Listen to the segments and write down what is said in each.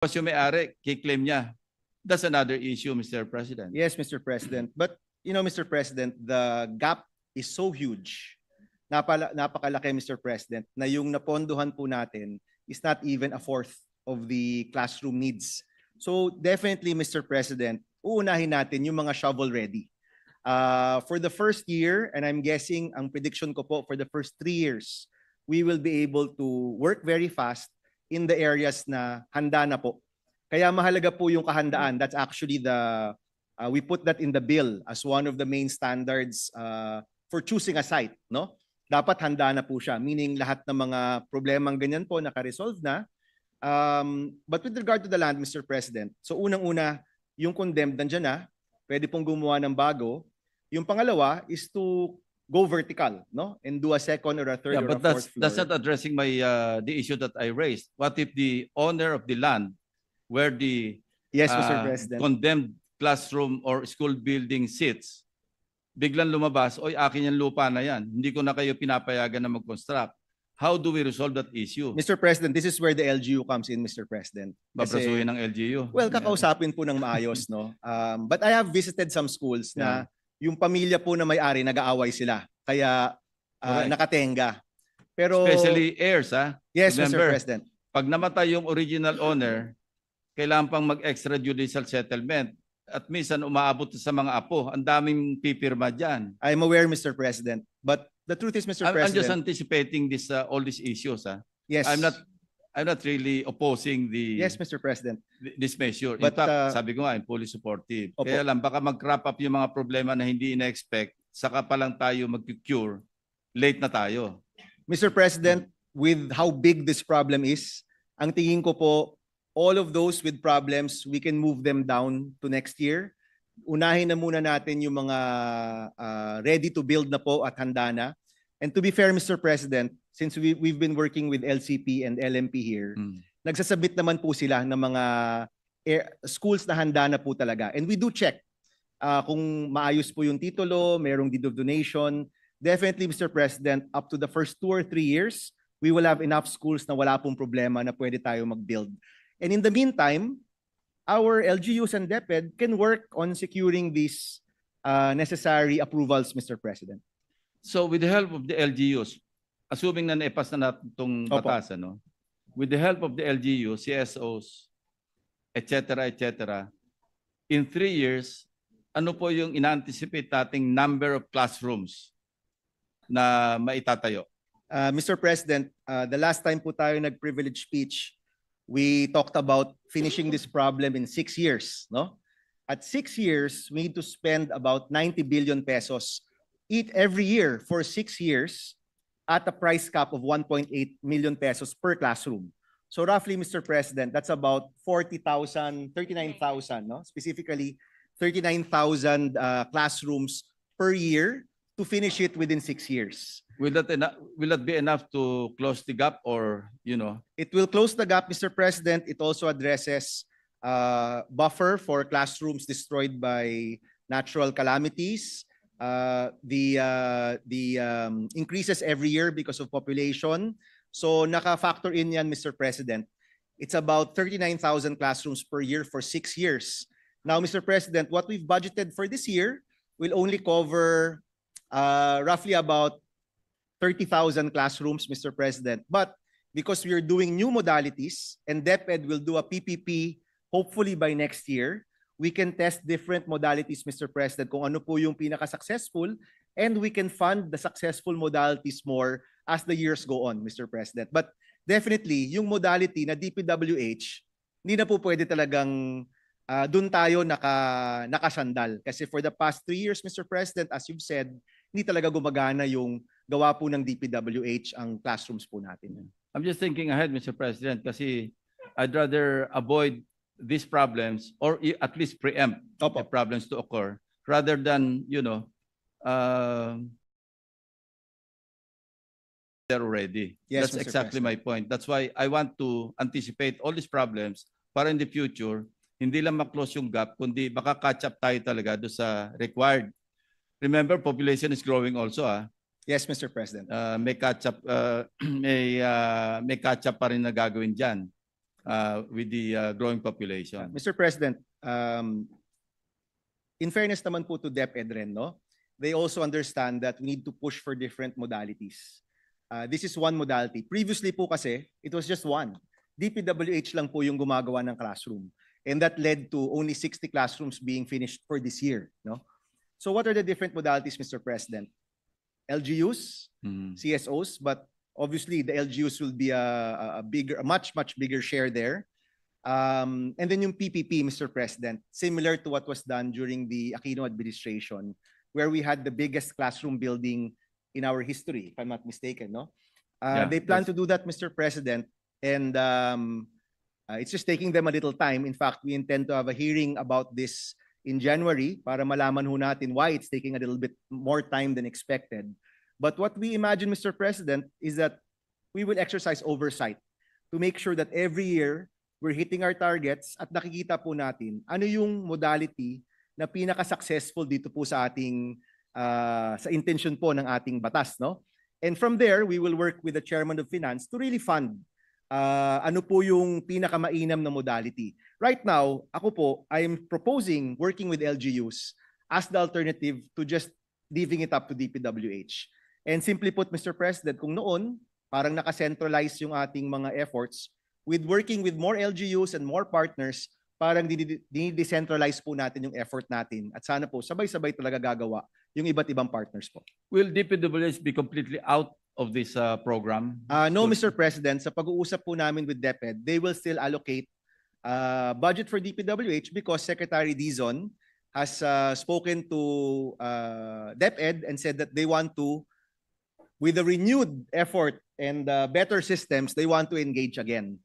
Tapos yung may-ari, kiklaim niya. That's another issue, Mr. President. Yes, Mr. President. But, you know, Mr. President, the gap is so huge. Napakalaki, Mr. President, na yung napondohan po natin is not even a fourth of the classroom needs. So definitely, Mr. President, uunahin natin yung mga shovel ready. For the first year, and I'm guessing ang prediction ko po for the first 3 years, we will be able to work very fast in the areas na handa na po. Kaya mahalaga po yung kahandaan. That's actually we put that in the bill as one of the main standards for choosing a site, no? Dapat handa na po siya, meaning lahat ng mga problemang ganyan po naka-resolve na. But with regard to the land, Mr. President, so unang-una, yung condemned nandiyan na, pwede pong gumawa ng bago. Yung pangalawa is to go vertical, no? And do a second or a third or a fourth floor. That's not addressing the issue that I raised. What if the owner of the land where the Yes, Mr. President. condemned classroom or school building sits, biglang lumabas, oy, akin yung lupa na yan. Hindi ko na kayo pinapayagan na mag-construct. How do we resolve that issue? Mr. President, this is where the LGU comes in, Mr. President. Babrasuhin ng LGU. Well, kakausapin po ng maayos, no? But I have visited some schools na yung pamilya po na may-ari nag-aaway sila. Kaya nakatenga. Pero Especially heirs, ha? yes, Remember, Mr. President. pag namatay yung original owner, kailangan pang mag-extrajudicial settlement. At minsan umaabot sa mga apo. Ang daming pipirma dyan. I'm aware, Mr. President. But the truth is, Mr. I'm just President. anticipating this all these issues. Yes. I'm not really opposing Yes, Mr. President. this measure. In But, fact, sabi ko nga, I'm fully supportive. Opo. Kaya lang, baka mag-crop up yung mga problema na hindi ina-expect, saka pa lang tayo mag-cure, late na tayo. Mr. President, with how big this problem is, ang tingin ko po, all of those with problems, we can move them down to next year. Unahin na muna natin yung mga ready to build na po at handa na. And to be fair, Mr. President, since we've been working with LCP and LMP here, nagsasubmit naman po sila ng mga schools na handa na po talaga. And we do check kung maayos po yung titulo, merong deed of donation. Definitely, Mr. President, up to the first 2 or 3 years, we will have enough schools na wala pong problema na pwede tayo mag-build. And in the meantime, our LGUs and DepEd can work on securing these necessary approvals, Mr. President. So with the help of the LGUs, assuming na naipas na natin itong batas, with the help of the LGUs, CSOs, etc., in 3 years, ano po yung ina-anticipate nating number of classrooms na maitatayo? Mr. President, the last time po tayo nag-privilege speech, we talked about finishing this problem in 6 years, no? At 6 years, we need to spend about 90 billion pesos every year for 6 years at a price cap of 1.8 million pesos per classroom. So roughly, Mr. President, that's about 39,000, no? Specifically, 39,000 classrooms per year to finish it within 6 years. Will that be enough to close the gap, or, you know? It will close the gap, Mr. President. It also addresses buffer for classrooms destroyed by natural calamities. Increases every year because of population. So naka-factor in yan, Mr. President. It's about 39,000 classrooms per year for 6 years. Now, Mr. President, what we've budgeted for this year will only cover roughly about 30,000 classrooms, Mr. President. But because we are doing new modalities and DepEd will do a PPP hopefully by next year, we can test different modalities, Mr. President, kung ano po yung pinaka-successful, and we can fund the successful modalities more as the years go on, Mr. President. But definitely, yung modality na DPWH, hindi na po pwede talagang doon tayo nakasandal. Kasi for the past 3 years, Mr. President, as you've said, hindi talaga gumagana yung gawa po ng DPWH ang classrooms po natin. I'm just thinking ahead, Mr. President, kasi I'd rather avoid these problems or at least preempt the problems to occur rather than, you know, they're already. Yes, That's Mr. exactly my point. That's why I want to anticipate all these problems para in the future, hindi lang ma-close yung gap, kundi baka catch up tayo talaga doon sa required. Remember, population is growing also. Yes, Mr. President. May catch up, may catch up pa rin na gagawin dyan. with the growing population. Mr. President, in fairness naman po to DepEd rin, no? They also understand that we need to push for different modalities. This is one modality. Previously po kasi, it was just one. DPWH lang po yung gumagawa ng classroom. And that led to only 60 classrooms being finished for this year, no? So what are the different modalities, Mr. President? LGUs, Mhm. CSOs, but obviously the LGUs will be a much bigger share there. And then yung PPP, Mr. President, similar to what was done during the Aquino administration, where we had the biggest classroom building in our history, if I'm not mistaken, no? Yeah, They plan that's- to do that, Mr. President, and it's just taking them a little time. In fact, we intend to have a hearing about this in January para malaman ho natin why it's taking a little bit more time than expected. But what we imagine, Mr. President, is that we will exercise oversight to make sure that every year we're hitting our targets at nakikita po natin ano yung modality na pinaka-successful dito po sa ating sa intention po ng ating batas, no? And from there, we will work with the Chairman of Finance to really fund ano po yung pinakamainam na modality. Right now, ako po, I am proposing working with LGUs as the alternative to just leaving it up to DPWH. And simply put, Mr. President, kung noon, parang nakacentralize yung ating mga efforts with working with more LGUs and more partners, parang dinidecentralize po natin yung effort natin. At sana po, sabay-sabay talaga gagawa yung iba't ibang partners po. Will DPWH be completely out of this program? No, So- Mr. President, sa pag-uusap po namin with DepEd, they will still allocate budget for DPWH because Secretary Dizon has spoken to DepEd and said that they want to, with a renewed effort and better systems, they want to engage again.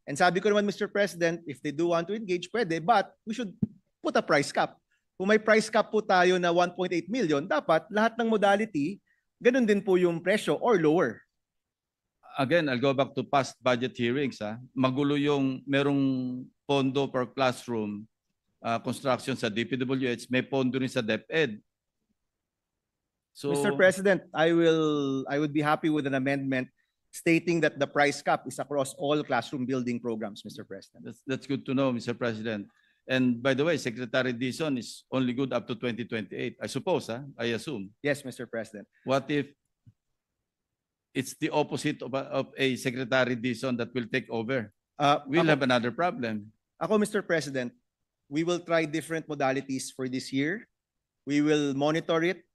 And sabi ko naman, Mr. President, if they do want to engage, pwede, but we should put a price cap. Kung may price cap po tayo na 1.8 million, dapat lahat ng modality, ganun din po yung presyo or lower. Again, I'll go back to past budget hearings. Magulo yung merong pondo per classroom construction sa DPWH, may pondo rin sa DepEd. So, Mr. President, I would be happy with an amendment stating that the price cap is across all classroom building programs, Mr. President. that's good to know, Mr. President. And by the way, Secretary Dizon is only good up to 2028, I suppose, I assume. Yes, Mr. President. What if it's the opposite of a Secretary Dizon that will take over? We'll have another problem. Ako, Mr. President, we will try different modalities for this year. We will monitor it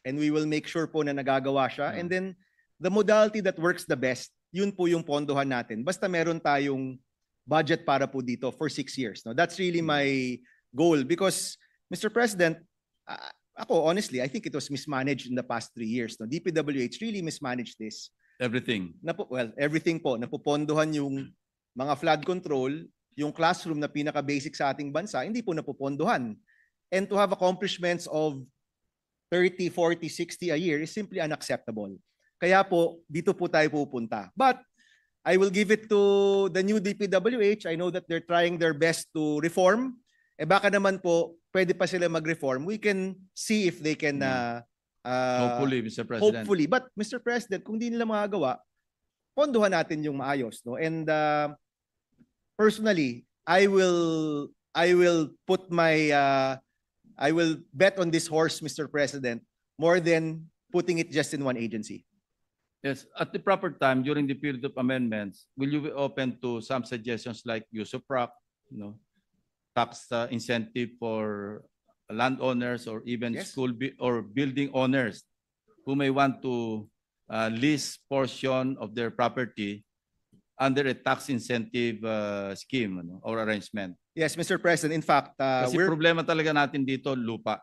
and we will make sure po na nagagawa siya. And then the modality that works the best, yun po yung pondohan natin. Basta meron tayong budget para po dito for 6 years. No? That's really my goal because, Mr. President, ako, honestly, I think it was mismanaged in the past 3 years. No? DPWH really mismanaged this. Everything. Well, everything po. Napupondohan yung mga flood control, yung classroom na pinaka-basic sa ating bansa, hindi po napupondohan. And to have accomplishments of 30, 40, 60 a year is simply unacceptable. Kaya po, dito po tayo pupunta. But I will give it to the new DPWH. I know that they're trying their best to reform. Baka naman po, pwede pa sila mag-reform. We can see if they can Hopefully, Mr. President. hopefully. But Mr. President, kung di nila magagawa, pondohan natin yung maayos, no? And personally, I will put my I will bet on this horse, Mr. President, more than putting it just in one agency. Yes, at the proper time during the period of amendments, will you be open to some suggestions like use of PRAC, tax incentive for landowners or even Yes. or building owners who may want to lease portion of their property under a tax incentive scheme or arrangement? Yes, Mr. President. In fact, Kasi problema talaga natin dito, lupa.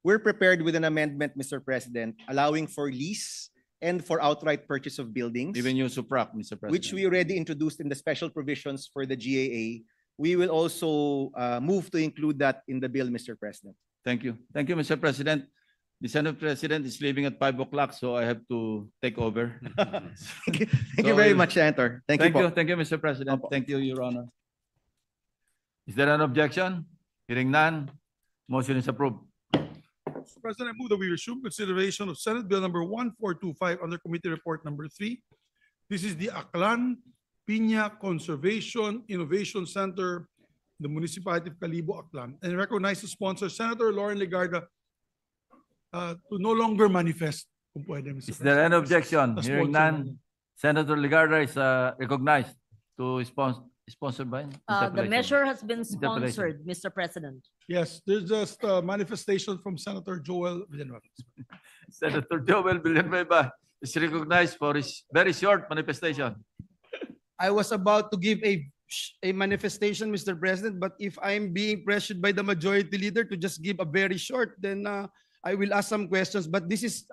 we're prepared with an amendment, Mr. President, allowing for lease and for outright purchase of buildings, Even use of PRAC, Mr. President. which we already introduced in the special provisions for the GAA. We will also move to include that in the bill, Mr. President. Thank you. Thank you, Mr. President. The Senate President is leaving at 5 o'clock, so I have to take over. Thank you very much, Senator. Thank you po. Thank you, Mr. President. Opo. Thank you, Your Honor. Is there an objection? Hearing none, motion is approved. Mr. President, I move that we resume consideration of Senate Bill number 1425 under Committee Report number 3. This is the Aklan Piña Conservation Innovation Center, the municipality of Calibo, Aklan, and recognize the sponsor, Senator Lauren Legarda, to no longer manifest. Kung pwede, Mr. Is there any President. objection? The Hearing sponsor none, Senator Legarda is recognized to sponsor by The interpellation. measure has been Interpellation. sponsored, Mr. President. Yes, there's just a manifestation from Senator Joel Villanueva. Senator Joel Villanueva is recognized for his very short manifestation. I was about to give a manifestation, Mr. President, but if I'm being pressured by the majority leader to just give a very short, then I will ask some questions. But this is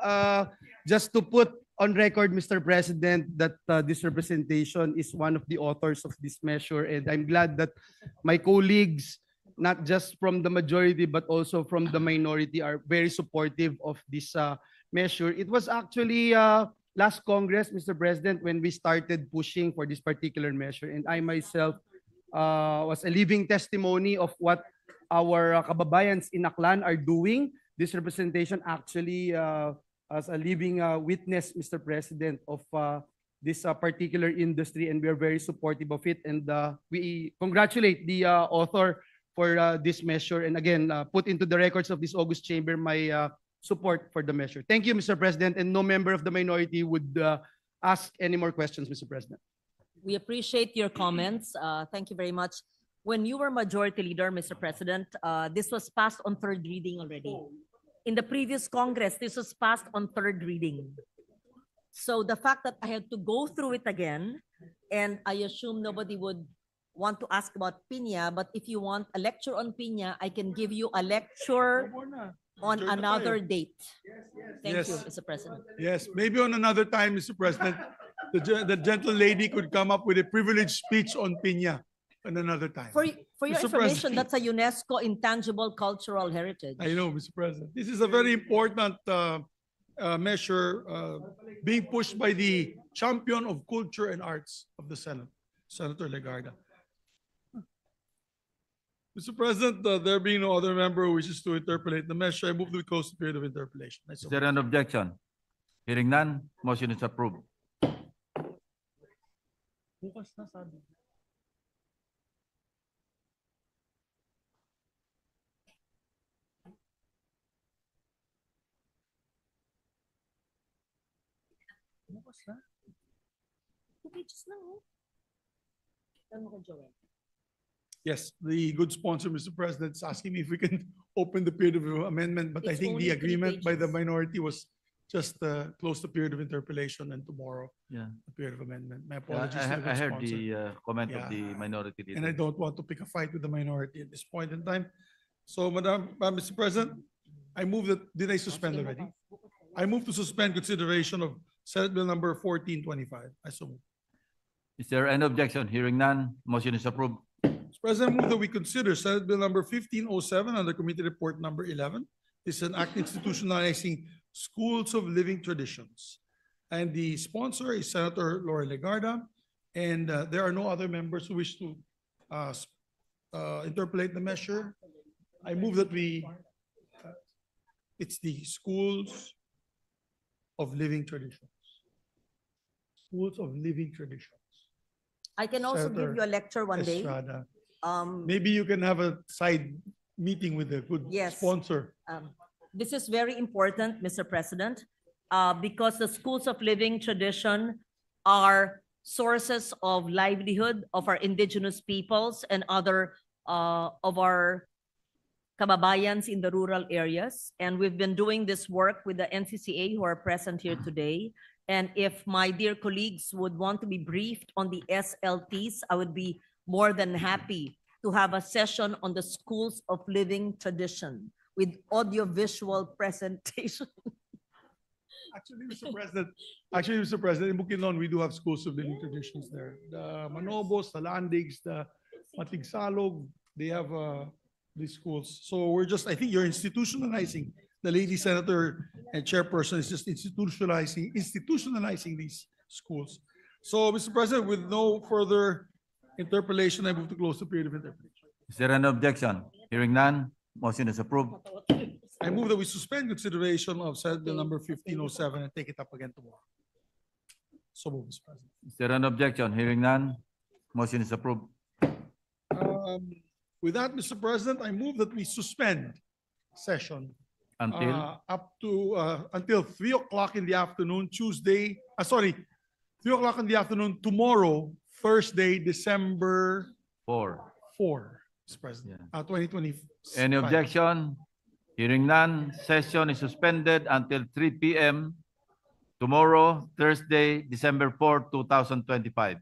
just to put on record, Mr. President, that this representation is one of the authors of this measure. And I'm glad that my colleagues, not just from the majority, but also from the minority, are very supportive of this measure. It was actually last Congress, Mr. President, when we started pushing for this particular measure. And I myself was a living testimony of what our kababayans in Aklan are doing. This representation actually as a living witness, Mr. President, of this particular industry, and we are very supportive of it. And we congratulate the author for this measure. And again, put into the records of this August Chamber my support for the measure. Thank you, Mr. President, and no member of the minority would ask any more questions, Mr. President. We appreciate your comments. Thank you very much. When you were majority leader, Mr. President, this was passed on third reading already. In the previous Congress, this was passed on third reading. So the fact that I had to go through it again, and I assume nobody would want to ask about Piña, but if you want a lecture on Piña, I can give you a lecture on Adjourn na another tayo. date. Thank you, Yes. Mr. President. Yes, maybe on another time, Mr. President, the gentle lady could come up with a privileged speech on Piña on another time. For your Mr. information, President. that's a UNESCO intangible cultural heritage. I know, Mr. President. This is a very important measure being pushed by the champion of culture and arts of the Senate, Senator Legarda. Mr. President, there being no other member who wishes to interpolate the measure, I move that we close the period of interpolation. I Is so there an objection? Hearing none, motion is approved. Bukas na sabi. Bukas na. 2 pages lang, oh. Tanong ko, Joel. Yes, the good sponsor, Mr. President, is asking me if we can open the period of amendment, but I It's think only the 3 agreement by the pages. minority was just close the period of interpolation and tomorrow, Yeah. the period of amendment. My Yeah, apologies to the I good heard sponsor. the comment of the Yeah. minority leader. And I don't want to pick a fight with the minority at this point in time. So, Mr. President, I move that, did I suspend already? I move to suspend consideration of Senate Bill number 1425. I so move. Is there any objection? Hearing none, motion is approved. Mr. President, I move that we consider Senate Bill number 1507 under Committee Report number 11. This is an act institutionalizing schools of living traditions. And the sponsor is Senator Lauren Legarda. And there are no other members who wish to interpolate the measure. I move that it's the schools of living traditions. Schools of living traditions. I can also give Senator you a lecture one day. Estrada. Um, Maybe you can have a side meeting with a good Yes. sponsor. This is very important, Mr. President, because the schools of living tradition are sources of livelihood of our indigenous peoples and other of our kababayans in the rural areas. And we've been doing this work with the NCCA who are present here today. And if my dear colleagues would want to be briefed on the SLTs, I would be more than happy to have a session on the schools of living tradition with audiovisual presentation. Actually, Mr. President, in Bukidnon, we do have schools of living traditions there. The Manobos, the Landigs, the Matigsalog, they have these schools. So we're just, I think you're institutionalizing, the lady senator and chairperson is just institutionalizing these schools. So, Mr. President, with no further interpolation, I move to close the period of interpolation. Is there an objection? Hearing none, motion is approved. I move that we suspend consideration of Senate Bill number 1507 and take it up again tomorrow. So moved, Mr. President. Is there an objection? Hearing none, motion is approved. With that, Mr. President, I move that we suspend session Until, up to until 3 o'clock in the afternoon, Tuesday, 3 o'clock in the afternoon, tomorrow, Thursday, December 4. 4, Mr. President, 2020. Any objection? Hearing none, session is suspended until 3 p.m. tomorrow, Thursday, December 4, 2025.